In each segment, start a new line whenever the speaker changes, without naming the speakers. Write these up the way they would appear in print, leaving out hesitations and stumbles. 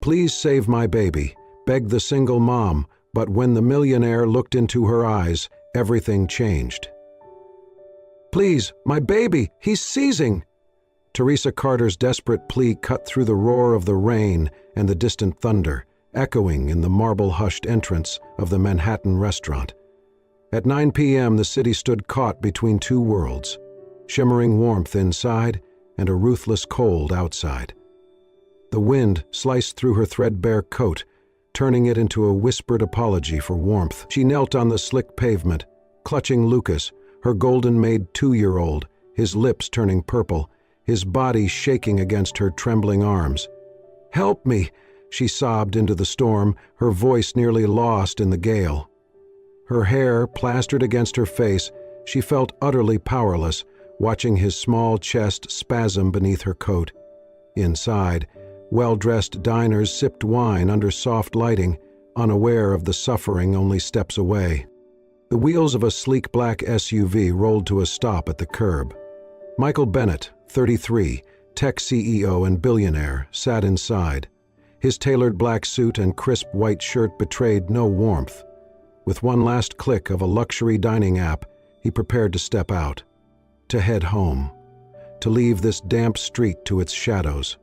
"Please save my baby," begged the single mom, but when the millionaire looked into her eyes, everything changed. "Please, my baby, he's seizing!" Teresa Carter's desperate plea cut through the roar of the rain and the distant thunder, echoing in the marble-hushed entrance of the Manhattan restaurant. At 9 p.m., the city stood caught between two worlds, shimmering warmth inside and a ruthless cold outside. The wind sliced through her threadbare coat, turning it into a whispered apology for warmth. She knelt on the slick pavement, clutching Lucas, her golden-made 2-year-old, his lips turning purple, his body shaking against her trembling arms. "Help me!" she sobbed into the storm, her voice nearly lost in the gale. Her hair plastered against her face, she felt utterly powerless, watching his small chest spasm beneath her coat. Inside, well-dressed diners sipped wine under soft lighting, unaware of the suffering only steps away. The wheels of a sleek black SUV rolled to a stop at the curb. Michael Bennett, 33, tech CEO and billionaire, sat inside. His tailored black suit and crisp white shirt betrayed no warmth. With one last click of a luxury dining app, he prepared to step out, to head home, to leave this damp street to its shadows.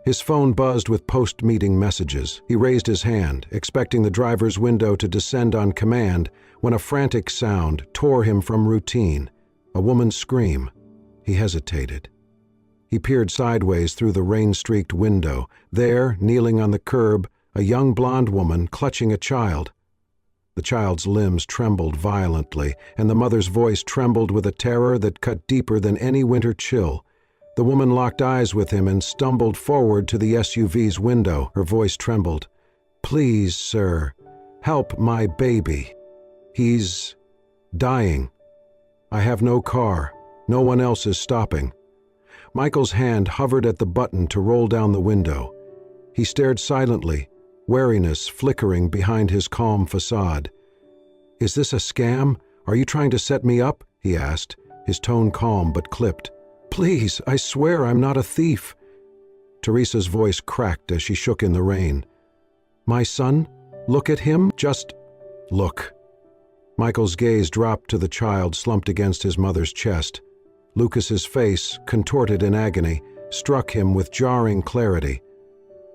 His phone buzzed with post-meeting messages. He raised his hand, expecting the driver's window to descend on command, when a frantic sound tore him from routine. A woman's scream. He hesitated. He peered sideways through the rain-streaked window. There, kneeling on the curb, a young blonde woman clutching a child. The child's limbs trembled violently, and the mother's voice trembled with a terror that cut deeper than any winter chill. The woman locked eyes with him and stumbled forward to the SUV's window. Her voice trembled. "Please, sir, help my baby. He's dying. I have no car. No one else is stopping." Michael's hand hovered at the button to roll down the window. He stared silently, wariness flickering behind his calm facade. "Is this a scam? Are you trying to set me up?" he asked, his tone calm but clipped. "Please, I swear I'm not a thief." Teresa's voice cracked as she shook in the rain. "My son? Look at him? Just look." Michael's gaze dropped to the child slumped against his mother's chest. Lucas's face, contorted in agony, struck him with jarring clarity.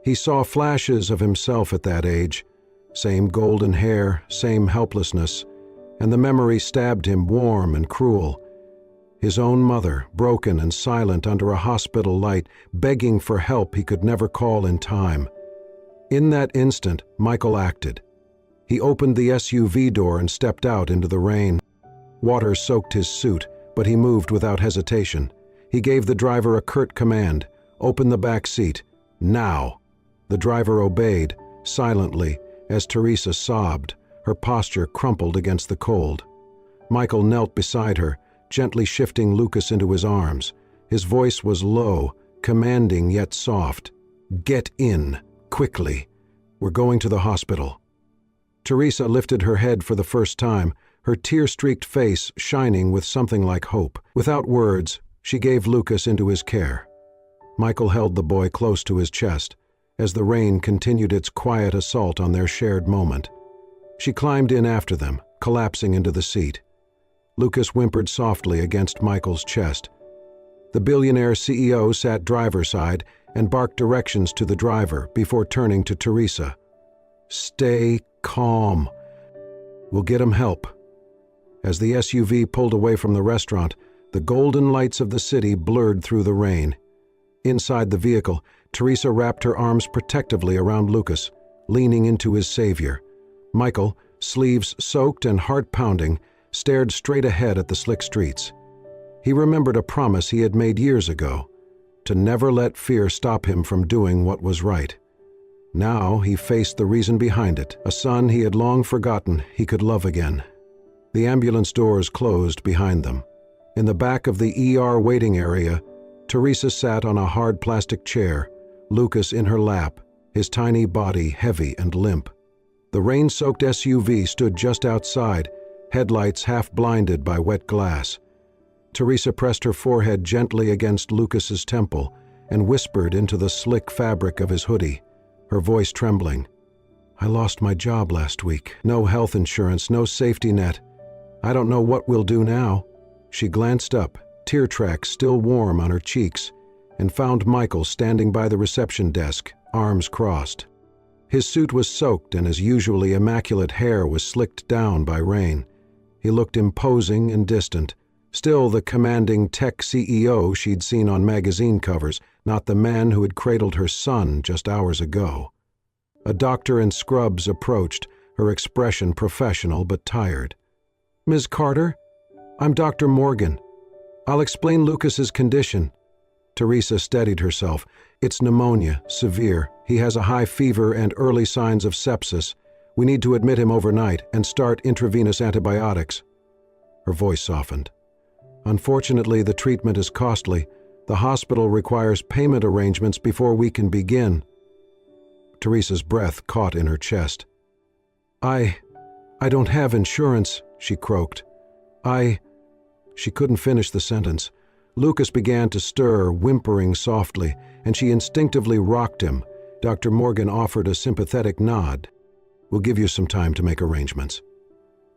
He saw flashes of himself at that age, same golden hair, same helplessness, and the memory stabbed him warm and cruel. His own mother, broken and silent under a hospital light, begging for help he could never call in time. In that instant, Michael acted. He opened the SUV door and stepped out into the rain. Water soaked his suit, but he moved without hesitation. He gave the driver a curt command, "Open the back seat. Now." The driver obeyed, silently, as Teresa sobbed, her posture crumpled against the cold. Michael knelt beside her, gently shifting Lucas into his arms. His voice was low, commanding yet soft. "Get in, quickly. We're going to the hospital." Teresa lifted her head for the first time, her tear-streaked face shining with something like hope. Without words, she gave Lucas into his care. Michael held the boy close to his chest, as the rain continued its quiet assault on their shared moment. She climbed in after them, collapsing into the seat. Lucas whimpered softly against Michael's chest. The billionaire CEO sat driver's side and barked directions to the driver before turning to Teresa. "Stay calm. We'll get him help." As the SUV pulled away from the restaurant, the golden lights of the city blurred through the rain. Inside the vehicle, Teresa wrapped her arms protectively around Lucas, leaning into his savior. Michael, sleeves soaked and heart pounding, stared straight ahead at the slick streets. He remembered a promise he had made years ago, to never let fear stop him from doing what was right. Now he faced the reason behind it, a son he had long forgotten he could love again. The ambulance doors closed behind them. In the back of the ER waiting area, Teresa sat on a hard plastic chair, Lucas in her lap, his tiny body heavy and limp. The rain-soaked SUV stood just outside, headlights half blinded by wet glass. Teresa pressed her forehead gently against Lucas's temple and whispered into the slick fabric of his hoodie, her voice trembling. "I lost my job last week. No health insurance, no safety net. I don't know what we'll do now." She glanced up, tear tracks still warm on her cheeks, and found Michael standing by the reception desk, arms crossed. His suit was soaked and his usually immaculate hair was slicked down by rain. He looked imposing and distant, still the commanding tech CEO she'd seen on magazine covers, not the man who had cradled her son just hours ago. A doctor in scrubs approached, her expression professional but tired. "Ms. Carter? I'm Dr. Morgan. I'll explain Lucas's condition." Teresa steadied herself. "It's pneumonia, severe. He has a high fever and early signs of sepsis. We need to admit him overnight and start intravenous antibiotics." Her voice softened. "Unfortunately, the treatment is costly. The hospital requires payment arrangements before we can begin." Teresa's breath caught in her chest. I don't have insurance," she croaked. She couldn't finish the sentence. Lucas began to stir, whimpering softly, and she instinctively rocked him. Dr. Morgan offered a sympathetic nod. "We'll give you some time to make arrangements."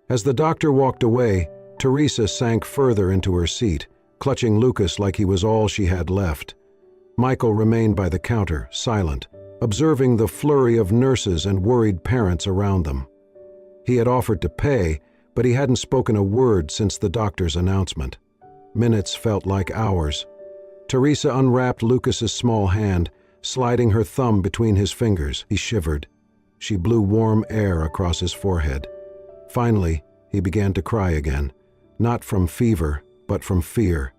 As the doctor walked away, Teresa sank further into her seat, clutching Lucas like he was all she had left. Michael remained by the counter, silent, observing the flurry of nurses and worried parents around them. He had offered to pay, but he hadn't spoken a word since the doctor's announcement. Minutes felt like hours. Teresa unwrapped Lucas's small hand, sliding her thumb between his fingers. He shivered. She blew warm air across his forehead. Finally, he began to cry again, not from fever, but from fear.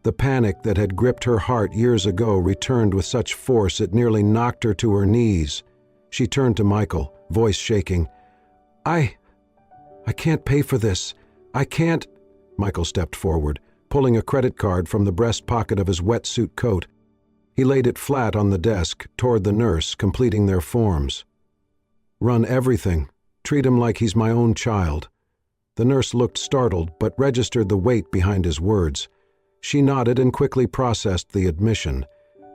The panic that had gripped her heart years ago returned with such force it nearly knocked her to her knees. She turned to Michael, voice shaking. I can't pay for this. I can't." Michael stepped forward, pulling a credit card from the breast pocket of his wetsuit coat. He laid it flat on the desk, toward the nurse, completing their forms. "Run everything. Treat him like he's my own child." The nurse looked startled, but registered the weight behind his words. She nodded and quickly processed the admission.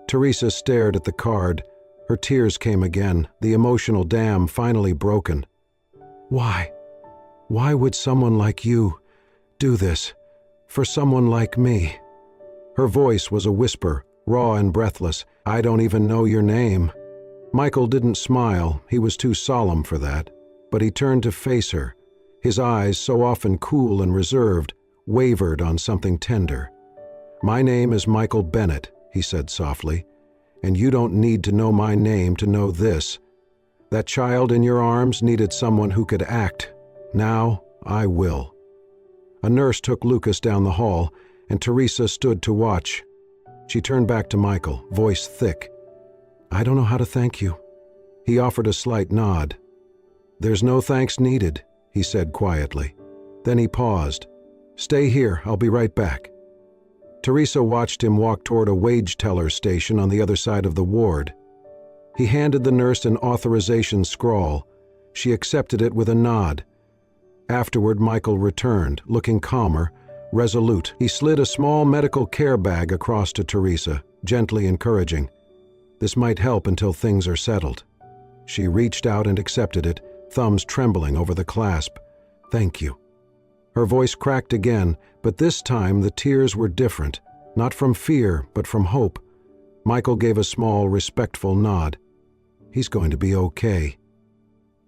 Teresa stared at the card. Her tears came again, the emotional dam finally broken. Why would someone like you do this for someone like me?" Her voice was a whisper, raw and breathless. "I don't even know your name." Michael didn't smile, he was too solemn for that, but he turned to face her. His eyes, so often cool and reserved, wavered on something tender. "My name is Michael Bennett," he said softly, "and you don't need to know my name to know this. That child in your arms needed someone who could act. Now I will." A nurse took Lucas down the hall, and Teresa stood to watch. She turned back to Michael, voice thick. "I don't know how to thank you." He offered a slight nod. "There's no thanks needed," he said quietly. Then he paused. "Stay here, I'll be right back." Teresa watched him walk toward a wage teller station on the other side of the ward. He handed the nurse an authorization scrawl. She accepted it with a nod. Afterward, Michael returned, looking calmer, resolute. He slid a small medical care bag across to Teresa, gently encouraging. "This might help until things are settled." She reached out and accepted it, thumbs trembling over the clasp. "Thank you." Her voice cracked again, but this time the tears were different, not from fear, but from hope. Michael gave a small, respectful nod. "He's going to be okay."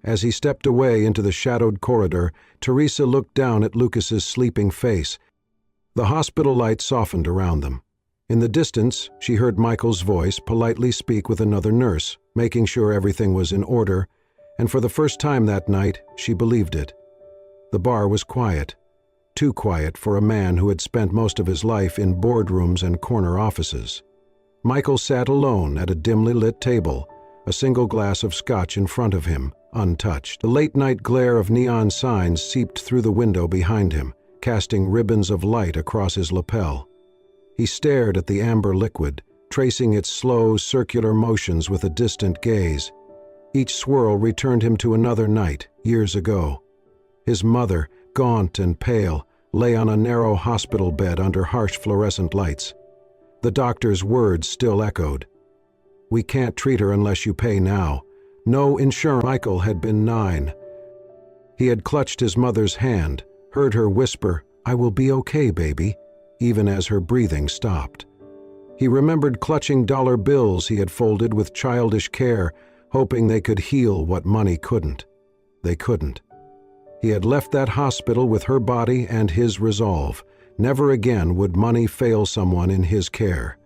As he stepped away into the shadowed corridor, Teresa looked down at Lucas's sleeping face. The hospital light softened around them. In the distance, she heard Michael's voice politely speak with another nurse, making sure everything was in order, and for the first time that night, she believed it. The bar was quiet, too quiet for a man who had spent most of his life in boardrooms and corner offices. Michael sat alone at a dimly lit table, a single glass of scotch in front of him, untouched. The late-night glare of neon signs seeped through the window behind him, casting ribbons of light across his lapel. He stared at the amber liquid, tracing its slow, circular motions with a distant gaze. Each swirl returned him to another night, years ago. His mother, gaunt and pale, lay on a narrow hospital bed under harsh fluorescent lights. The doctor's words still echoed. We can't treat her unless you pay now. No insurance. Michael had been 9. He had clutched his mother's hand, heard her whisper, "I will be okay, baby," even as her breathing stopped. He remembered clutching dollar bills he had folded with childish care, hoping they could heal what money couldn't. They couldn't. He had left that hospital with her body and his resolve. Never again would money fail someone in his care.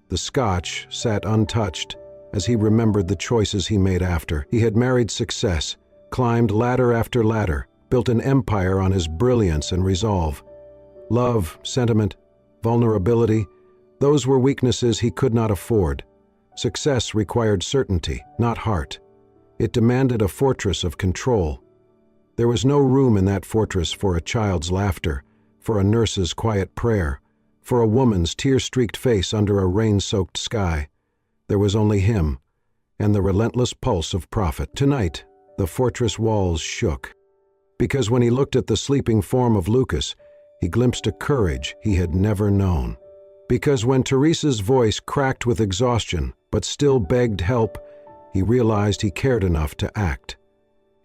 The scotch sat untouched as he remembered the choices he made after. He had married success, climbed ladder after ladder, built an empire on his brilliance and resolve. Love, sentiment, vulnerability, those were weaknesses he could not afford. Success required certainty, not heart. It demanded a fortress of control. There was no room in that fortress for a child's laughter, for a nurse's quiet prayer, for a woman's tear-streaked face under a rain-soaked sky. There was only him, and the relentless pulse of profit. Tonight, the fortress walls shook, because when he looked at the sleeping form of Lucas, he glimpsed a courage he had never known. Because when Teresa's voice cracked with exhaustion, but still begged help, he realized he cared enough to act.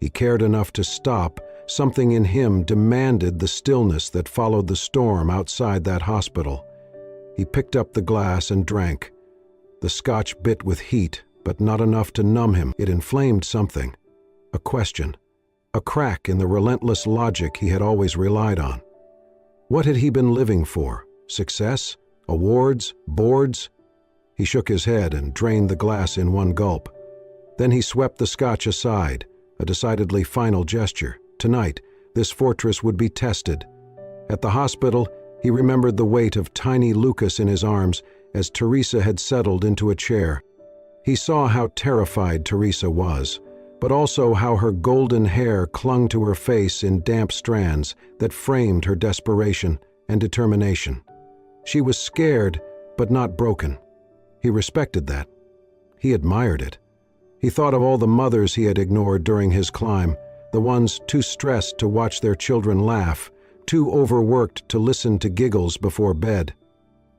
He cared enough to stop. Something in him demanded the stillness that followed the storm outside that hospital. He picked up the glass and drank. The scotch bit with heat, but not enough to numb him. It inflamed something. A question. A crack in the relentless logic he had always relied on. What had he been living for? Success? Awards? Boards? He shook his head and drained the glass in one gulp. Then he swept the scotch aside, a decidedly final gesture. Tonight, this fortress would be tested. At the hospital, he remembered the weight of tiny Lucas in his arms as Teresa had settled into a chair. He saw how terrified Teresa was, but also how her golden hair clung to her face in damp strands that framed her desperation and determination. She was scared, but not broken. He respected that. He admired it. He thought of all the mothers he had ignored during his climb, the ones too stressed to watch their children laugh, too overworked to listen to giggles before bed.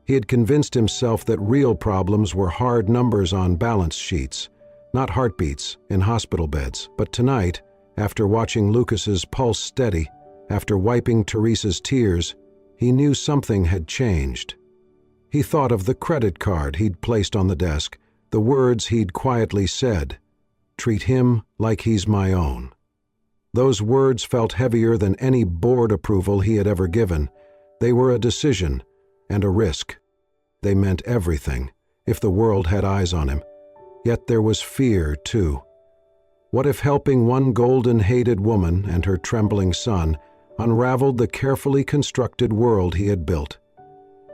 He had convinced himself that real problems were hard numbers on balance sheets, not heartbeats in hospital beds. But tonight, after watching Lucas's pulse steady, after wiping Teresa's tears, he knew something had changed. He thought of the credit card he'd placed on the desk, the words he'd quietly said, "Treat him like he's my own." Those words felt heavier than any board approval he had ever given. They were a decision and a risk. They meant everything, if the world had eyes on him. Yet there was fear, too. What if helping one golden-hated woman and her trembling son unraveled the carefully constructed world he had built?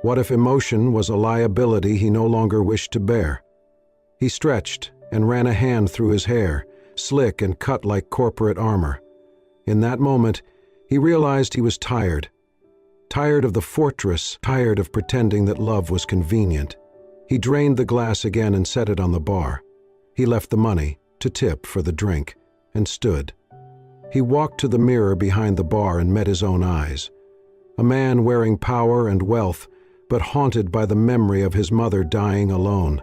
What if emotion was a liability he no longer wished to bear? He stretched and ran a hand through his hair, slick and cut like corporate armor. In that moment, he realized he was tired. Tired of the fortress, tired of pretending that love was convenient. He drained the glass again and set it on the bar. He left the money, to tip for the drink, and stood. He walked to the mirror behind the bar and met his own eyes. A man wearing power and wealth, but haunted by the memory of his mother dying alone,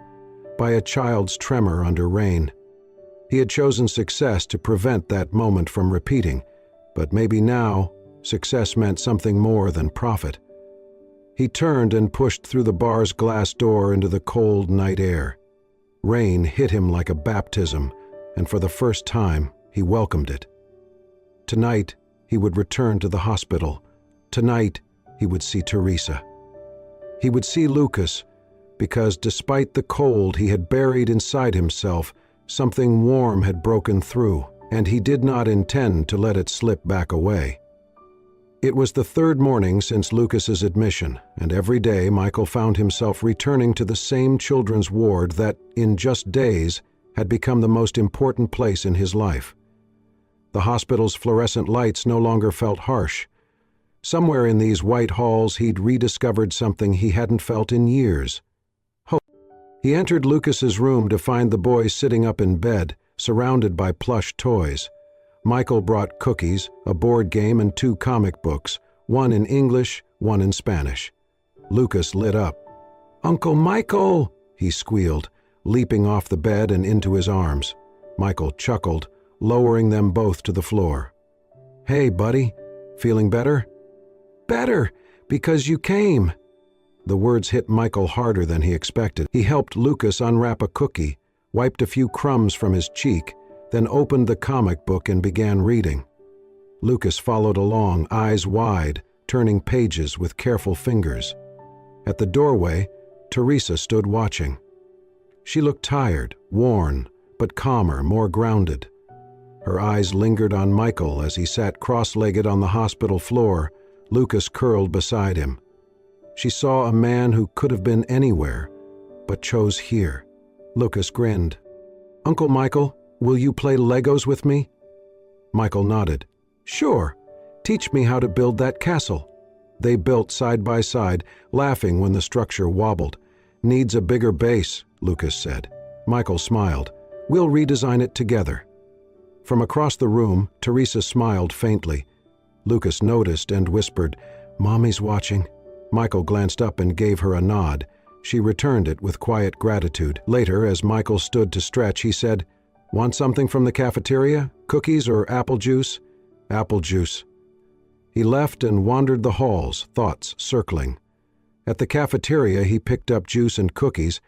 by a child's tremor under rain. He had chosen success to prevent that moment from repeating, but maybe now success meant something more than profit. He turned and pushed through the bar's glass door into the cold night air. Rain hit him like a baptism, and for the first time, he welcomed it. Tonight, he would return to the hospital. Tonight, he would see Teresa. He would see Lucas, because despite the cold he had buried inside himself, something warm had broken through, and he did not intend to let it slip back away. It was the third morning since Lucas's admission, and every day Michael found himself returning to the same children's ward that, in just days, had become the most important place in his life. The hospital's fluorescent lights no longer felt harsh. Somewhere in these white halls he'd rediscovered something he hadn't felt in years. Hope. He entered Lucas's room to find the boy sitting up in bed, surrounded by plush toys. Michael brought cookies, a board game, and 2 comic books, one in English, one in Spanish. Lucas lit up. "Uncle Michael!" he squealed. leaping off the bed and into his arms. Michael chuckled, lowering them both to the floor. "Hey, buddy, feeling better?" "Better, because you came." The words hit Michael harder than he expected. He helped Lucas unwrap a cookie, wiped a few crumbs from his cheek, then opened the comic book and began reading. Lucas followed along, eyes wide, turning pages with careful fingers. At the doorway, Teresa stood watching. She looked tired, worn, but calmer, more grounded. Her eyes lingered on Michael as he sat cross-legged on the hospital floor, Lucas curled beside him. She saw a man who could have been anywhere, but chose here. Lucas grinned. "Uncle Michael, will you play Legos with me?" Michael nodded. "Sure. Teach me how to build that castle." They built side by side, laughing when the structure wobbled. "Needs a bigger base," Lucas said. Michael smiled. "We'll redesign it together." From across the room, Teresa smiled faintly. Lucas noticed and whispered, "Mommy's watching." Michael glanced up and gave her a nod. She returned it with quiet gratitude. Later, as Michael stood to stretch, he said, "Want something from the cafeteria? Cookies or apple juice?" "Apple juice." He left and wandered the halls, thoughts circling. At the cafeteria, he picked up juice and cookies,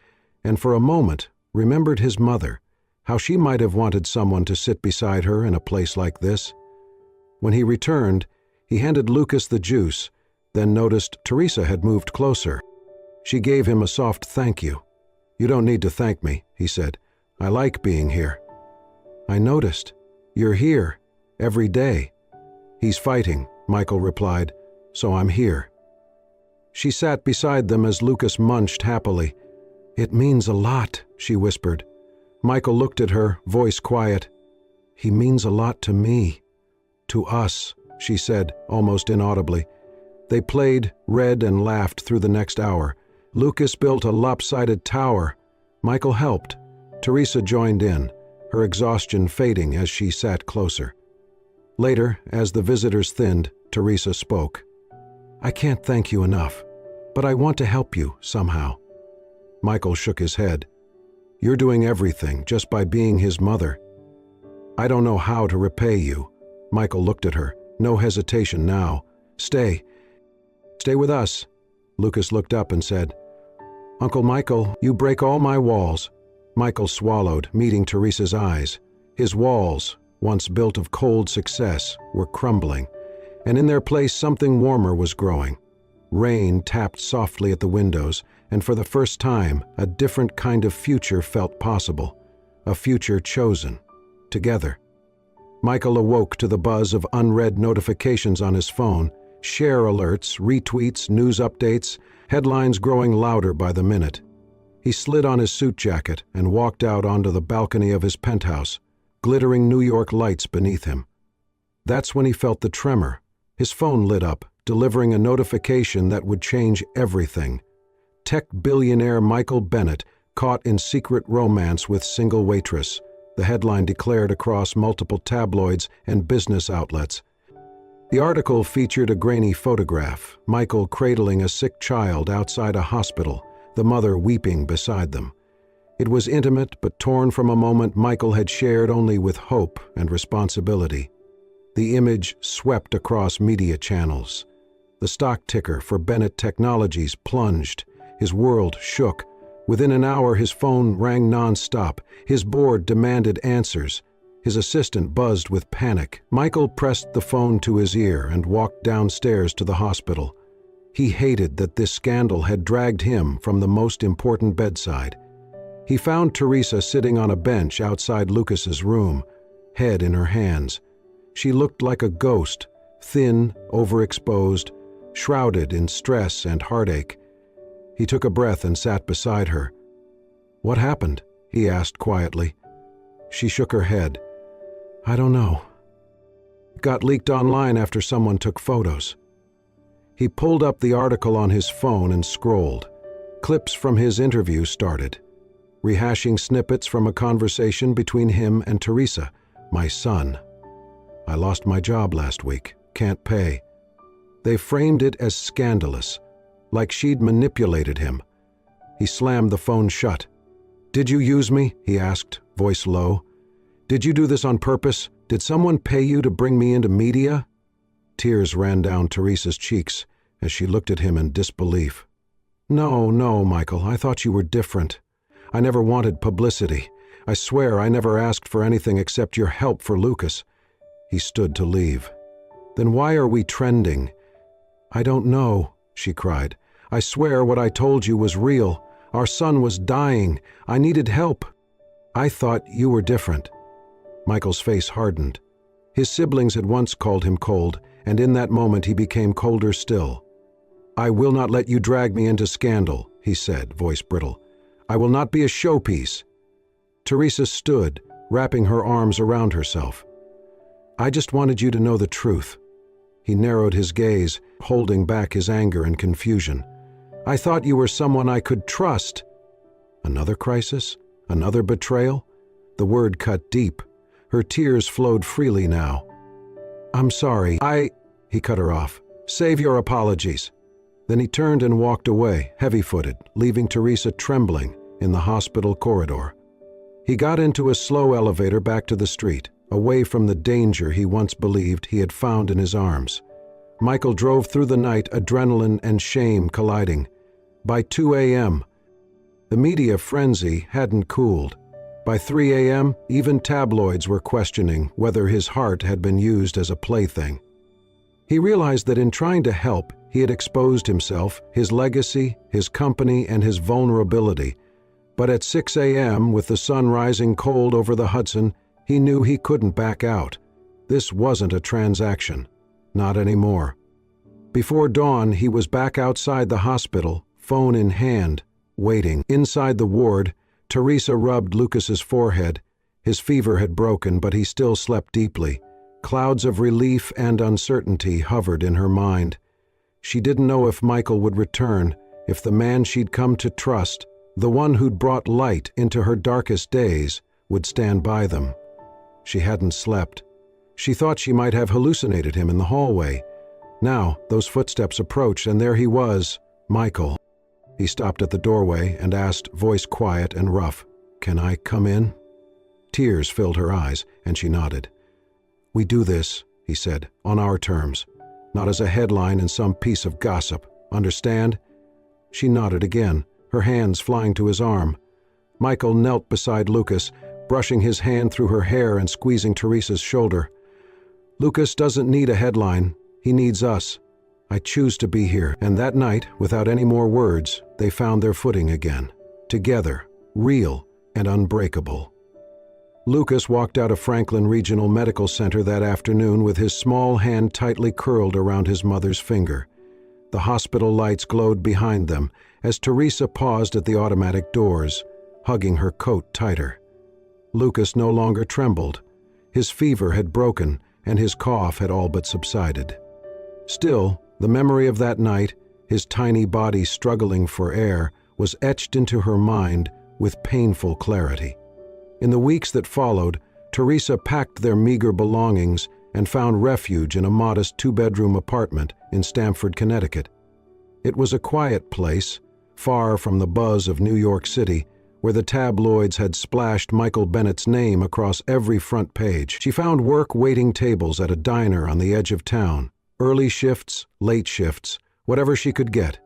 and for a moment remembered his mother, how she might have wanted someone to sit beside her in a place like this. When he returned, he handed Lucas the juice, then noticed Teresa had moved closer. She gave him a soft thank you. "You don't need to thank me," he said. "I like being here." "I noticed. You're here. Every day." "He's fighting," Michael replied, "so I'm here." She sat beside them as Lucas munched happily. "It means a lot," she whispered. Michael looked at her, voice quiet. "He means a lot to me." "To us," she said, almost inaudibly. They played, read, and laughed through the next hour. Lucas built a lopsided tower. Michael helped. Teresa joined in, her exhaustion fading as she sat closer. Later, as the visitors thinned, Teresa spoke. "I can't thank you enough, but I want to help you somehow." Michael shook his head. "You're doing everything just by being his mother." "I don't know how to repay you." Michael looked at her, no hesitation now. Stay with us." Lucas looked up and said, "Uncle Michael, you break all my walls." Michael swallowed, meeting Teresa's eyes. His walls, once built of cold success, were crumbling, and in their place something warmer was growing. Rain tapped softly at the windows, and for the first time, a different kind of future felt possible. A future chosen. Together. Michael awoke to the buzz of unread notifications on his phone, share alerts, retweets, news updates, headlines growing louder by the minute. He slid on his suit jacket and walked out onto the balcony of his penthouse, glittering New York lights beneath him. That's when he felt the tremor. His phone lit up, delivering a notification that would change everything. Tech billionaire Michael Bennett caught in secret romance with single waitress, the headline declared across multiple tabloids and business outlets. The article featured a grainy photograph, Michael cradling a sick child outside a hospital, the mother weeping beside them. It was intimate but torn from a moment Michael had shared only with hope and responsibility. The image swept across media channels. The stock ticker for Bennett Technologies plunged. His world shook. Within an hour, his phone rang non-stop. His board demanded answers. His assistant buzzed with panic. Michael pressed the phone to his ear and walked downstairs to the hospital. He hated that this scandal had dragged him from the most important bedside. He found Teresa sitting on a bench outside Lucas's room, head in her hands. She looked like a ghost, thin, overexposed, shrouded in stress and heartache. He took a breath and sat beside her. "What happened?" he asked quietly. She shook her head. "I don't know. It got leaked online after someone took photos." He pulled up the article on his phone and scrolled. Clips from his interview started, rehashing snippets from a conversation between him and Teresa. "My son. I lost my job last week. Can't pay." They framed it as scandalous, like she'd manipulated him. He slammed the phone shut. "Did you use me?" he asked, voice low. "Did you do this on purpose? Did someone pay you to bring me into media?" Tears ran down Teresa's cheeks as she looked at him in disbelief. "No, no, Michael, I thought you were different. I never wanted publicity. I swear I never asked for anything except your help for Lucas." He stood to leave. "Then why are we trending?" "I don't know," she cried. "I swear what I told you was real. Our son was dying. I needed help. I thought you were different." Michael's face hardened. His siblings had once called him cold, and in that moment he became colder still. "I will not let you drag me into scandal," he said, voice brittle. "I will not be a showpiece." Teresa stood, wrapping her arms around herself. "I just wanted you to know the truth." He narrowed his gaze, holding back his anger and confusion. "I thought you were someone I could trust." Another crisis? Another betrayal? The word cut deep. Her tears flowed freely now. "I'm sorry. He cut her off. "Save your apologies." Then he turned and walked away, heavy-footed, leaving Teresa trembling in the hospital corridor. He got into a slow elevator back to the street, away from the danger he once believed he had found in his arms. Michael drove through the night, adrenaline and shame colliding. By 2 a.m., the media frenzy hadn't cooled. By 3 a.m., even tabloids were questioning whether his heart had been used as a plaything. He realized that in trying to help, he had exposed himself, his legacy, his company, and his vulnerability. But at 6 a.m., with the sun rising cold over the Hudson, he knew he couldn't back out. This wasn't a transaction. Not anymore. Before dawn, he was back outside the hospital, phone in hand, waiting. Inside the ward, Teresa rubbed Lucas's forehead. His fever had broken, but he still slept deeply. Clouds of relief and uncertainty hovered in her mind. She didn't know if Michael would return, if the man she'd come to trust, the one who'd brought light into her darkest days, would stand by them. She hadn't slept. She thought she might have hallucinated him in the hallway. Now, those footsteps approached, and there he was, Michael. He stopped at the doorway and asked, voice quiet and rough, "Can I come in?" Tears filled her eyes, and she nodded. "We do this," he said, "on our terms. Not as a headline in some piece of gossip. Understand?" She nodded again, her hands flying to his arm. Michael knelt beside Lucas, brushing his hand through her hair and squeezing Teresa's shoulder. "Lucas doesn't need a headline. He needs us. I choose to be here." And that night, without any more words, they found their footing again. Together, real and unbreakable. Lucas walked out of Franklin Regional Medical Center that afternoon with his small hand tightly curled around his mother's finger. The hospital lights glowed behind them as Teresa paused at the automatic doors, hugging her coat tighter. Lucas no longer trembled. His fever had broken, and his cough had all but subsided. Still, the memory of that night, his tiny body struggling for air, was etched into her mind with painful clarity. In the weeks that followed, Teresa packed their meager belongings and found refuge in a modest two-bedroom apartment in Stamford, Connecticut. It was a quiet place, far from the buzz of New York City, where the tabloids had splashed Michael Bennett's name across every front page. She found work waiting tables at a diner on the edge of town, early shifts, late shifts, whatever she could get.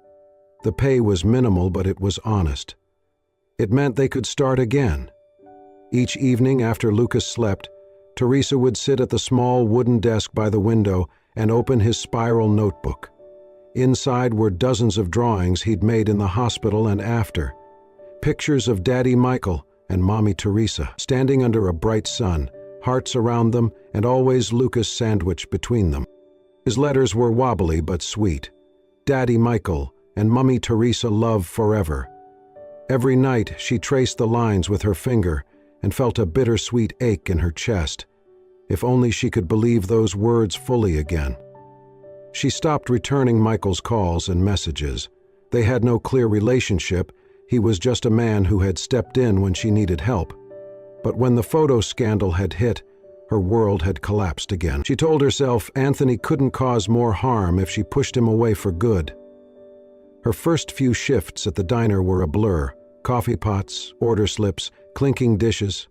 The pay was minimal, but it was honest. It meant they could start again. Each evening after Lucas slept, Teresa would sit at the small wooden desk by the window and open his spiral notebook. Inside were dozens of drawings he'd made in the hospital and after. Pictures of Daddy Michael and Mommy Teresa, standing under a bright sun, hearts around them, and always Lucas sandwiched between them. His letters were wobbly but sweet. Daddy Michael and Mommy Teresa love forever. Every night she traced the lines with her finger and felt a bittersweet ache in her chest. If only she could believe those words fully again. She stopped returning Michael's calls and messages. They had no clear relationship. He was just a man who had stepped in when she needed help. But when the photo scandal had hit, her world had collapsed again. She told herself Anthony couldn't cause more harm if she pushed him away for good. Her first few shifts at the diner were a blur, Coffee pots, order slips, clinking dishes.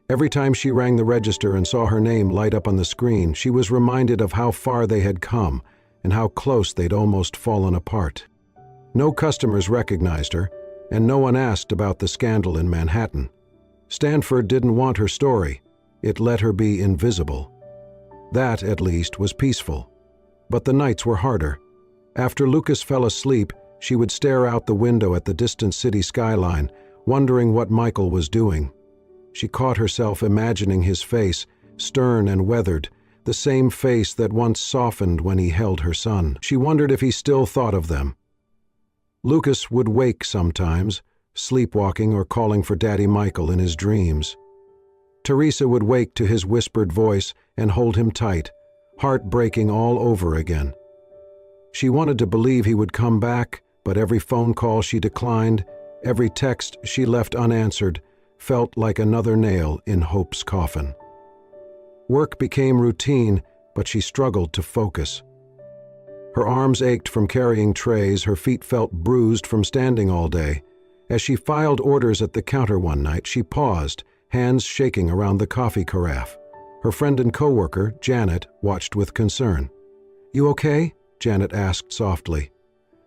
Every time she rang the register and saw her name light up on the screen, she was reminded of how far they had come and how close they'd almost fallen apart. No customers recognized her, and no one asked about the scandal in Manhattan. Stanford didn't want her story. It let her be invisible. That, at least, was peaceful. But the nights were harder. After Lucas fell asleep, she would stare out the window at the distant city skyline, wondering what Michael was doing. She caught herself imagining his face, stern and weathered, the same face that once softened when he held her son. She wondered if he still thought of them. Lucas would wake sometimes, sleepwalking or calling for Daddy Michael in his dreams. Teresa would wake to his whispered voice and hold him tight, heartbreaking all over again. She wanted to believe he would come back, but every phone call she declined, every text she left unanswered, felt like another nail in Hope's coffin. Work became routine, but she struggled to focus. Her arms ached from carrying trays, her feet felt bruised from standing all day. As she filed orders at the counter one night, she paused, hands shaking around the coffee carafe. Her friend and coworker, Janet, watched with concern. "You okay?" Janet asked softly.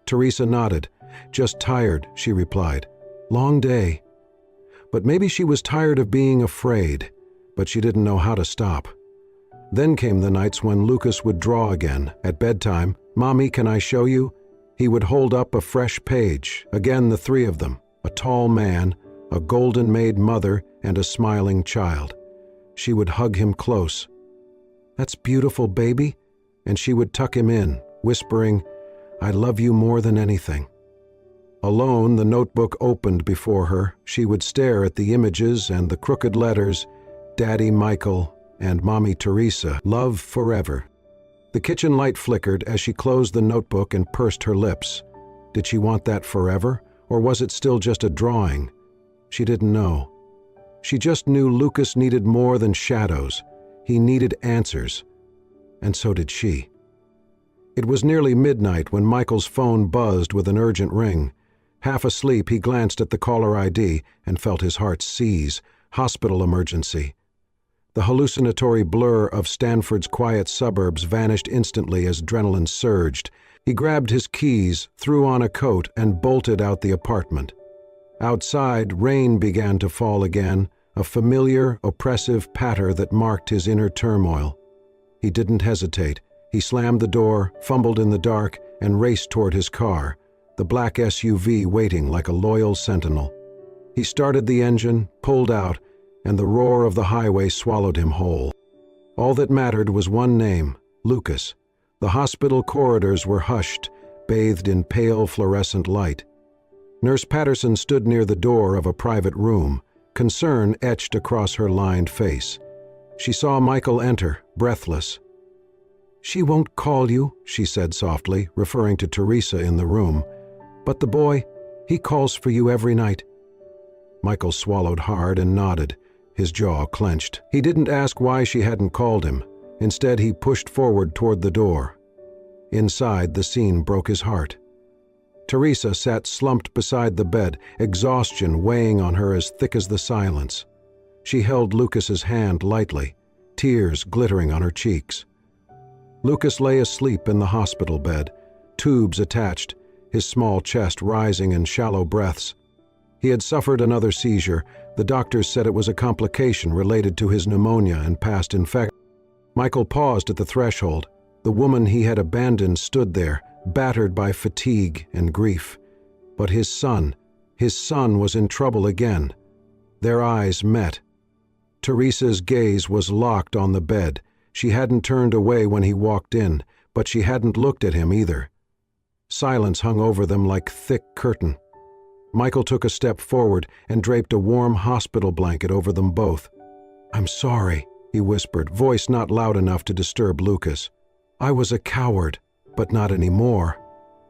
Teresa nodded. "Just tired," she replied. "Long day." But maybe she was tired of being afraid, but she didn't know how to stop. Then came the nights when Lucas would draw again. At bedtime, "Mommy, can I show you?" He would hold up a fresh page, again the three of them, a tall man, a golden-maid mother, and a smiling child. She would hug him close. "That's beautiful, baby," and she would tuck him in, whispering, "I love you more than anything." Alone, the notebook opened before her. She would stare at the images and the crooked letters, Daddy Michael and Mommy Teresa, love forever. The kitchen light flickered as she closed the notebook and pursed her lips. Did she want that forever, or was it still just a drawing? She didn't know. She just knew Lucas needed more than shadows. He needed answers. And so did she. It was nearly midnight when Michael's phone buzzed with an urgent ring. Half asleep, he glanced at the caller ID and felt his heart seize. Hospital emergency. The hallucinatory blur of Stanford's quiet suburbs vanished instantly as adrenaline surged. He grabbed his keys, threw on a coat, and bolted out the apartment. Outside, rain began to fall again, a familiar, oppressive patter that marked his inner turmoil. He didn't hesitate. He slammed the door, fumbled in the dark, and raced toward his car, the black SUV waiting like a loyal sentinel. He started the engine, pulled out, and the roar of the highway swallowed him whole. All that mattered was one name, Lucas. The hospital corridors were hushed, bathed in pale fluorescent light. Nurse Patterson stood near the door of a private room, concern etched across her lined face. She saw Michael enter, breathless. "She won't call you," she said softly, referring to Teresa in the room. "But the boy, he calls for you every night." Michael swallowed hard and nodded, his jaw clenched. He didn't ask why she hadn't called him. Instead, he pushed forward toward the door. Inside, the scene broke his heart. Teresa sat slumped beside the bed, exhaustion weighing on her as thick as the silence. She held Lucas's hand lightly, tears glittering on her cheeks. Lucas lay asleep in the hospital bed, tubes attached, his small chest rising in shallow breaths. He had suffered another seizure. The doctors said it was a complication related to his pneumonia and past infection. Michael paused at the threshold. The woman he had abandoned stood there, battered by fatigue and grief. But his son was in trouble again. Their eyes met. Teresa's gaze was locked on the bed. She hadn't turned away when he walked in, but she hadn't looked at him either. Silence hung over them like thick curtain. Michael took a step forward and draped a warm hospital blanket over them both. "I'm sorry," he whispered, voice not loud enough to disturb Lucas. "I was a coward, but not anymore."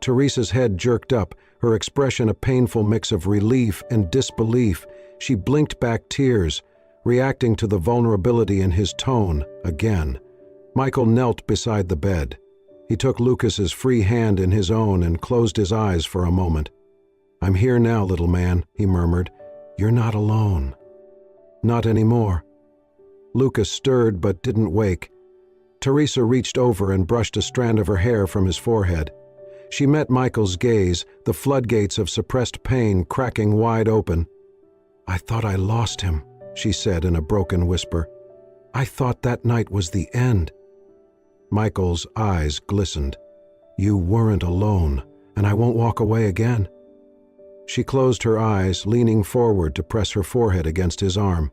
Teresa's head jerked up, her expression a painful mix of relief and disbelief. She blinked back tears, reacting to the vulnerability in his tone again. Michael knelt beside the bed. He took Lucas's free hand in his own and closed his eyes for a moment. "I'm here now, little man," he murmured. "You're not alone." "Not anymore." Lucas stirred but didn't wake. Teresa reached over and brushed a strand of her hair from his forehead. She met Michael's gaze, the floodgates of suppressed pain cracking wide open. "I thought I lost him," she said in a broken whisper. "I thought that night was the end." Michael's eyes glistened. "You weren't alone, and I won't walk away again." She closed her eyes, leaning forward to press her forehead against his arm.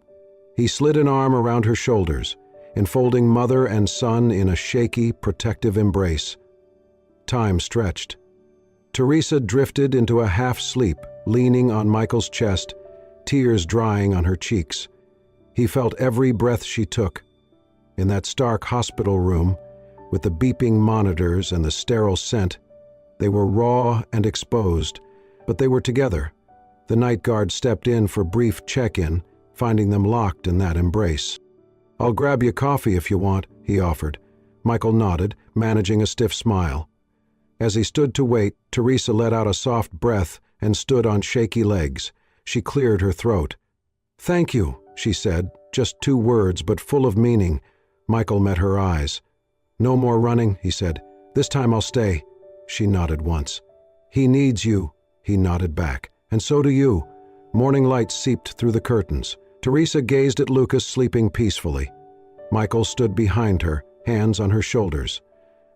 He slid an arm around her shoulders, enfolding mother and son in a shaky, protective embrace. Time stretched. Teresa drifted into a half-sleep, leaning on Michael's chest, tears drying on her cheeks. He felt every breath she took. In that stark hospital room, with the beeping monitors and the sterile scent, they were raw and exposed, but they were together. The night guard stepped in for brief check-in, finding them locked in that embrace. "I'll grab you coffee if you want," he offered. Michael nodded, managing a stiff smile. As he stood to wait, Teresa let out a soft breath and stood on shaky legs. She cleared her throat. "Thank you," she said, just 2 words but full of meaning. Michael met her eyes. "No more running," he said. "This time I'll stay." She nodded once. "He needs you," he nodded back. "And so do you." Morning light seeped through the curtains. Teresa gazed at Lucas sleeping peacefully. Michael stood behind her, hands on her shoulders.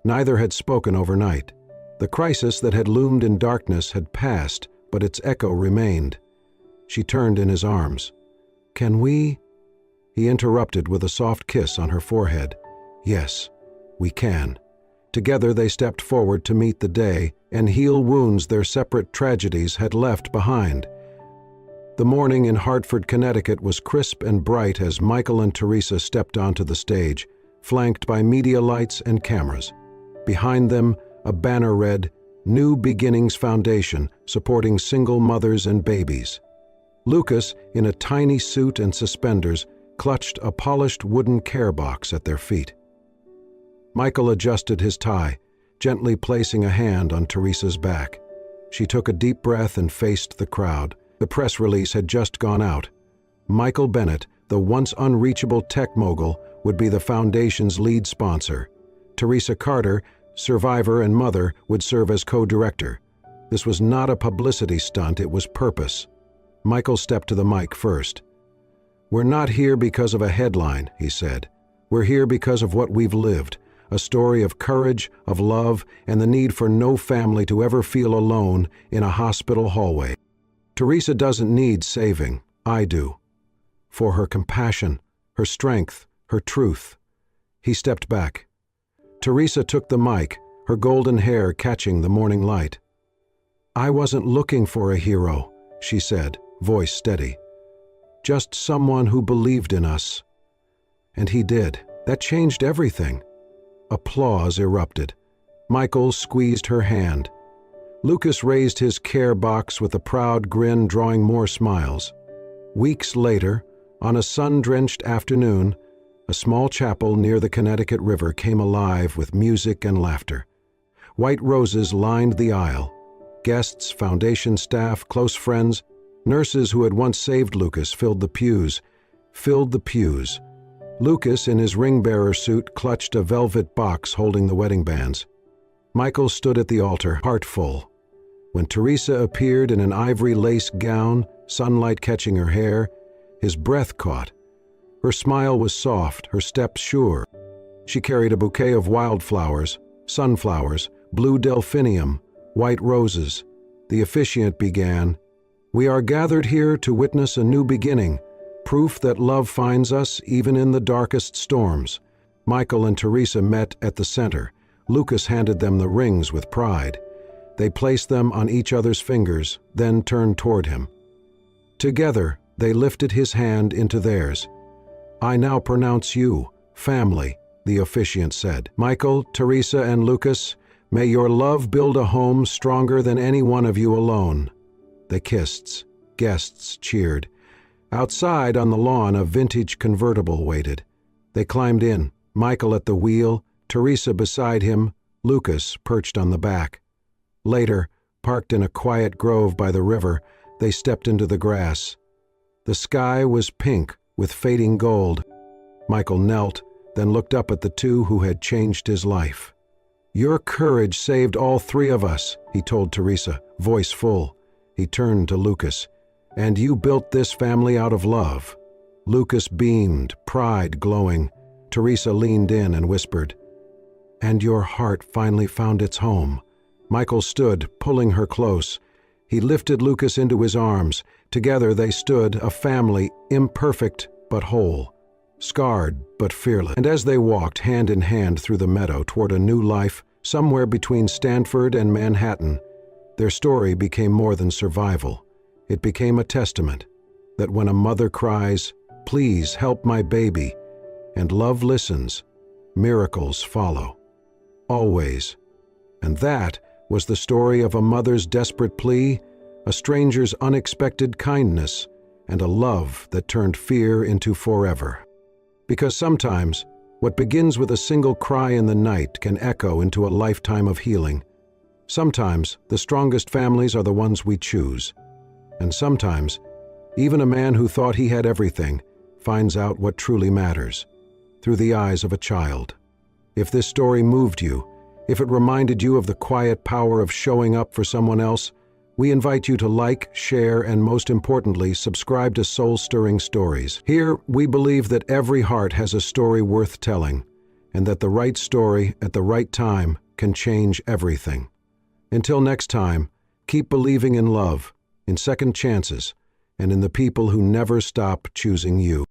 Neither had spoken overnight. The crisis that had loomed in darkness had passed, but its echo remained. She turned in his arms. "Can we?" He interrupted with a soft kiss on her forehead. "Yes, we can." Together they stepped forward to meet the day and heal wounds their separate tragedies had left behind. The morning in Hartford, Connecticut was crisp and bright as Michael and Teresa stepped onto the stage, flanked by media lights and cameras. Behind them, a banner read, "New Beginnings Foundation, supporting single mothers and babies." Lucas, in a tiny suit and suspenders, clutched a polished wooden care box at their feet. Michael adjusted his tie, gently placing a hand on Teresa's back. She took a deep breath and faced the crowd. The press release had just gone out. Michael Bennett, the once unreachable tech mogul, would be the foundation's lead sponsor. Teresa Carter, survivor and mother, would serve as co-director. This was not a publicity stunt, it was purpose. Michael stepped to the mic first. "We're not here because of a headline," he said. "We're here because of what we've lived, a story of courage, of love, and the need for no family to ever feel alone in a hospital hallway. Teresa doesn't need saving, I do. For her compassion, her strength, her truth." He stepped back. Teresa took the mic, her golden hair catching the morning light. "I wasn't looking for a hero," she said, voice steady. "Just someone who believed in us." And he did. That changed everything. Applause erupted. Michael squeezed her hand. Lucas raised his care box with a proud grin, drawing more smiles. Weeks later, on a sun-drenched afternoon, a small chapel near the Connecticut River came alive with music and laughter. White roses lined the aisle. Guests, foundation staff, close friends, nurses who had once saved Lucas filled the pews. Lucas, in his ring-bearer suit, clutched a velvet box holding the wedding bands. Michael stood at the altar, heart full. When Teresa appeared in an ivory lace gown, sunlight catching her hair, his breath caught. Her smile was soft, her step sure. She carried a bouquet of wildflowers, sunflowers, blue delphinium, white roses. The officiant began, "We are gathered here to witness a new beginning, proof that love finds us even in the darkest storms." Michael and Teresa met at the center. Lucas handed them the rings with pride. They placed them on each other's fingers, then turned toward him. Together, they lifted his hand into theirs. "I now pronounce you family," the officiant said. "Michael, Teresa, and Lucas, may your love build a home stronger than any one of you alone." They kissed. Guests cheered. Outside on the lawn, a vintage convertible waited. They climbed in, Michael at the wheel, Teresa beside him, Lucas perched on the back. Later, Parked in a quiet grove by the river, they stepped into the grass. The sky was pink with fading gold. Michael knelt, then looked up at the two who had changed his life. "Your courage saved all three of us," he told Teresa, voice full. He turned to Lucas. "And you built this family out of love." Lucas beamed, pride glowing. Teresa leaned in and whispered, "And your heart finally found its home." Michael stood, pulling her close. He lifted Lucas into his arms. Together they stood, a family, imperfect but whole, scarred but fearless. And as they walked hand in hand through the meadow toward a new life, somewhere between Stanford and Manhattan, their story became more than survival. It became a testament that when a mother cries, "Please help my baby," and love listens, miracles follow. Always. And that was the story of a mother's desperate plea, a stranger's unexpected kindness, and a love that turned fear into forever. Because sometimes, what begins with a single cry in the night can echo into a lifetime of healing. Sometimes, the strongest families are the ones we choose. And sometimes, even a man who thought he had everything finds out what truly matters, through the eyes of a child. If this story moved you, if it reminded you of the quiet power of showing up for someone else, we invite you to like, share, and most importantly, subscribe to Soul-Stirring Stories. Here, we believe that every heart has a story worth telling, and that the right story at the right time can change everything. Until next time, keep believing in love, in second chances, and in the people who never stop choosing you.